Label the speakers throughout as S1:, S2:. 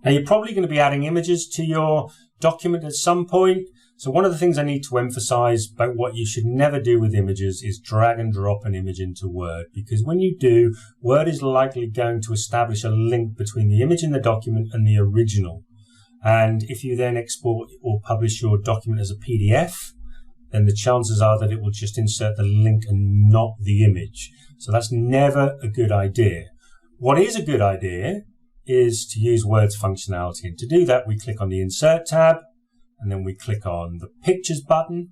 S1: Now you're probably going to be adding images to your document at some point. So one of the things I need to emphasize about what you should never do with images is drag and drop an image into Word, because when you do, Word is likely going to establish a link between the image in the document and the original. And if you then export or publish your document as a PDF, then the chances are that it will just insert the link and not the image. So that's never a good idea. What is a good idea is to use Word's functionality. And to do that, we click on the Insert tab, and then we click on the Pictures button,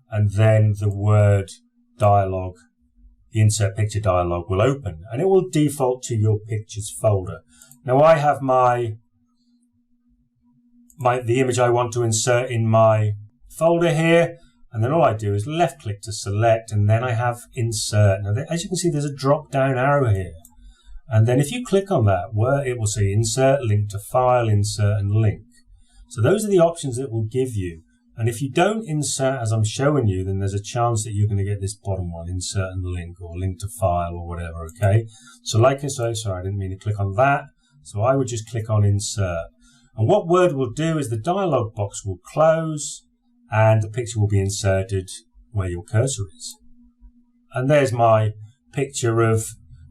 S1: and then the Word dialog, the Insert Picture dialog will open, and it will default to your Pictures folder. Now I have the image I want to insert in my folder here, and then all I do is left click to select, and then I have Insert. Now as you can see, there's a drop down arrow here. And then if you click on that, it will say Insert, Link to File, Insert, and Link. So those are the options it will give you. And if you don't insert as I'm showing you, then there's a chance that you're going to get this bottom one, Insert and Link, or Link to File, or whatever, okay? So like I say, sorry, I didn't mean to click on that. So I would just click on Insert. And what Word will do is the dialog box will close, and the picture will be inserted where your cursor is. And there's my picture of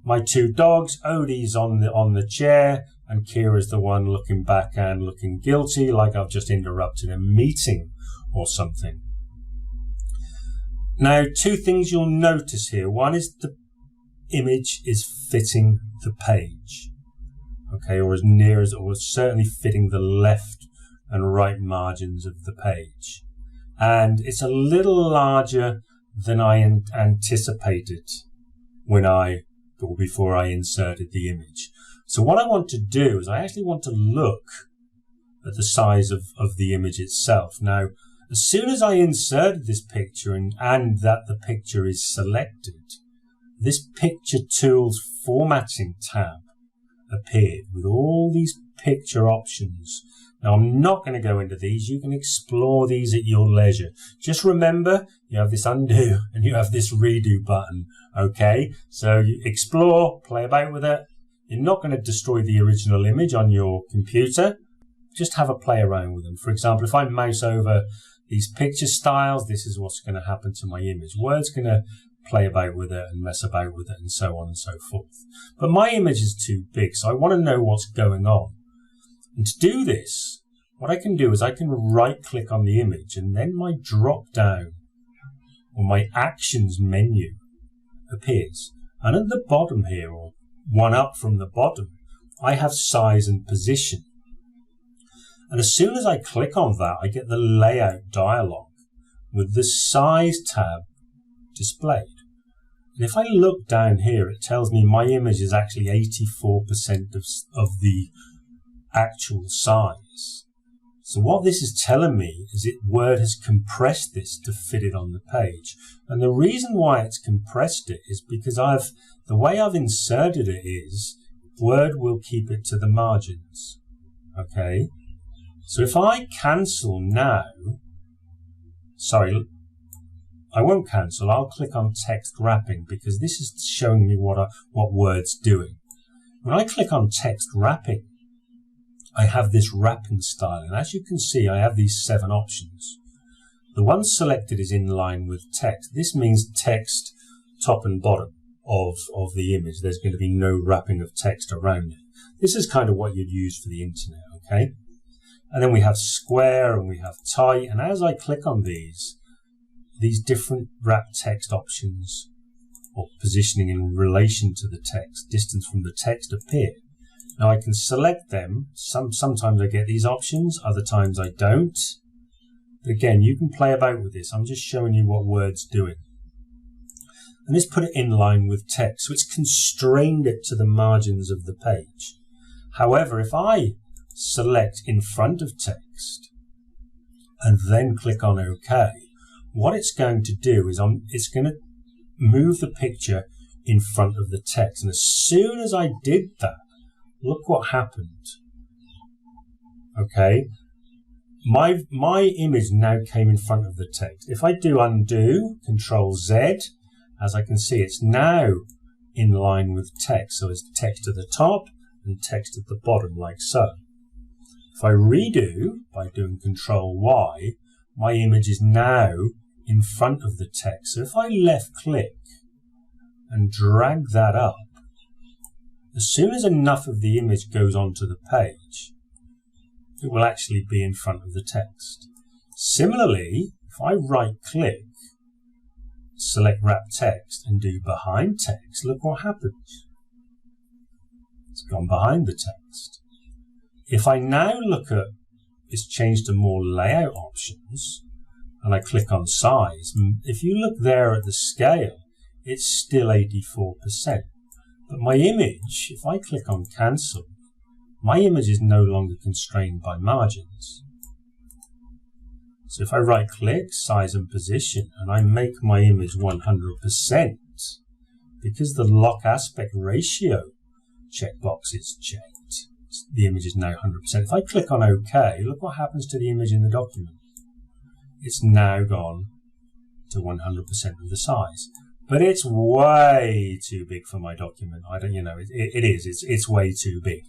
S1: my two dogs. Odie's on the chair, and Kira's the one looking back and looking guilty, like I've just interrupted a meeting or something. Now, two things you'll notice here. One is the image is fitting the page, okay, or as near as, or certainly fitting the left and right margins of the page. And it's a little larger than I anticipated before I inserted the image. So what I want to do is I actually want to look at the size of the image itself. Now, as soon as I inserted this picture and that the picture is selected, this Picture Tools Formatting tab appeared with all these picture options. Now, I'm not going to go into these. You can explore these at your leisure. Just remember, you have this undo and you have this redo button, okay? So you explore, play about with it. You're not going to destroy the original image on your computer. Just have a play around with them. For example, if I mouse over these picture styles, this is what's going to happen to my image. Word's going to play about with it and mess about with it and so on and so forth. But my image is too big, so I want to know what's going on. And to do this, what I can do is I can right-click on the image, and then my drop-down or my Actions menu appears. And at the bottom here, or one up from the bottom, I have Size and Position. And as soon as I click on that, I get the Layout dialog with the Size tab displayed. And if I look down here, it tells me my image is actually 84% of the actual size. So what this is telling me is Word has compressed this to fit it on the page. And the reason why it's compressed it is because the way I've inserted it is Word will keep it to the margins. Okay? So if I cancel now, sorry, I won't cancel. I'll click on Text Wrapping because this is showing me what Word's doing. When I click on Text Wrapping, I have this wrapping style, and as you can see, I have these 7 options. The one selected is in line with text. This means text top and bottom of the image. There's going to be no wrapping of text around it. This is kind of what you'd use for the internet, okay? And then we have square and we have tight, and as I click on these different wrap text options or positioning in relation to the text, distance from the text appear. Now I can select them. Sometimes I get these options, other times I don't. But again, you can play about with this. I'm just showing you what Word's doing. And this put it in line with text, so it's constrained it to the margins of the page. However, if I select in front of text and then click on OK, what it's going to do is it's going to move the picture in front of the text. And as soon as I did that, look what happened. Okay, my image now came in front of the text. If I do undo, Control Z, as I can see, it's now in line with text. So it's text at the top and text at the bottom, like so. If I redo by doing Control Y, my image is now in front of the text. So if I left click and drag that up, as soon as enough of the image goes onto the page, it will actually be in front of the text. Similarly, if I right click, select wrap text and do behind text, look what happens. It's gone behind the text. If I now look at, it's changed to more layout options, and I click on size, if you look there at the scale, it's still 84%. But my image, if I click on cancel, my image is no longer constrained by margins. So if I right click, size and position, and I make my image 100%, because the lock aspect ratio checkbox is checked, the image is now 100%. If I click on OK, look what happens to the image in the document. It's now gone to 100% of the size. But it's way too big for my document. It's way too big.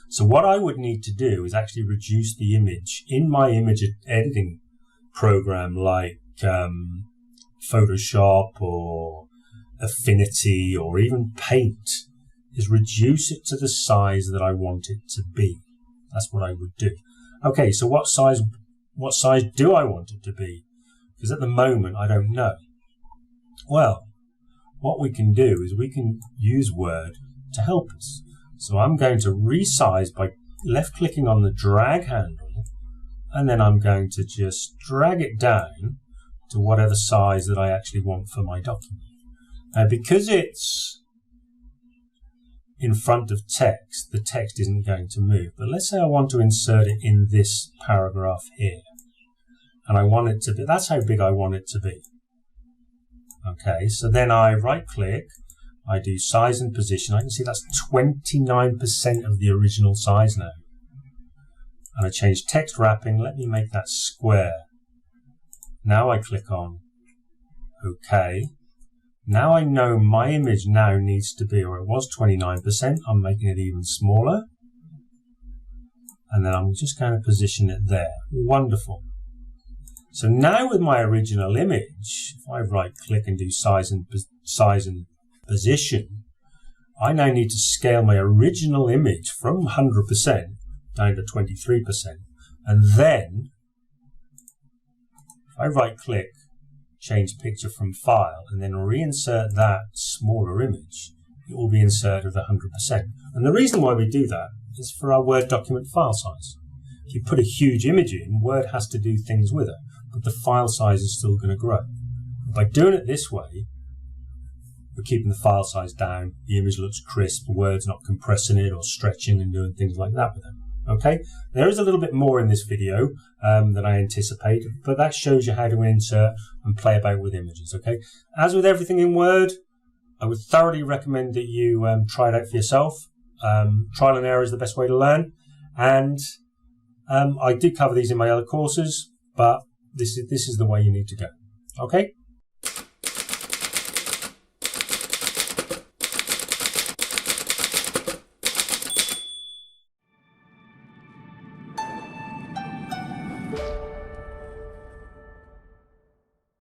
S1: So what I would need to do is actually reduce the image in my image editing program like Photoshop or Affinity or even Paint, is reduce it to the size that I want it to be. That's what I would do. Okay, so what size do I want it to be? Because at the moment I don't know. Well, what we can do is we can use Word to help us. So I'm going to resize by left clicking on the drag handle, and then I'm going to just drag it down to whatever size that I actually want for my document. Now, because it's in front of text, the text isn't going to move. But let's say I want to insert it in this paragraph here. And I want it to be, that's how big I want it to be. Okay, so then I right click, I do size and position. I can see that's 29% of the original size now. And I change text wrapping, let me make that square. Now I click on OK. Now I know my image now needs to be, or it was 29%, I'm making it even smaller. And then I'm just going to position it there. Wonderful. So now with my original image, if I right click and do size and position, I now need to scale my original image from 100% down to 23%. And then, if I right click, change picture from file, and then reinsert that smaller image, it will be inserted at 100%. And the reason why we do that is for our Word document file size. If you put a huge image in, Word has to do things with it, but the file size is still going to grow. By doing it this way, we're keeping the file size down, the image looks crisp, Word's not compressing it or stretching and doing things like that with it. Okay, there is a little bit more in this video than I anticipated, but that shows you how to insert and play about with images. Okay, as with everything in Word, I would thoroughly recommend that you try it out for yourself. Trial and error is the best way to learn, and I do cover these in my other courses, but this is the way you need to go. Okay.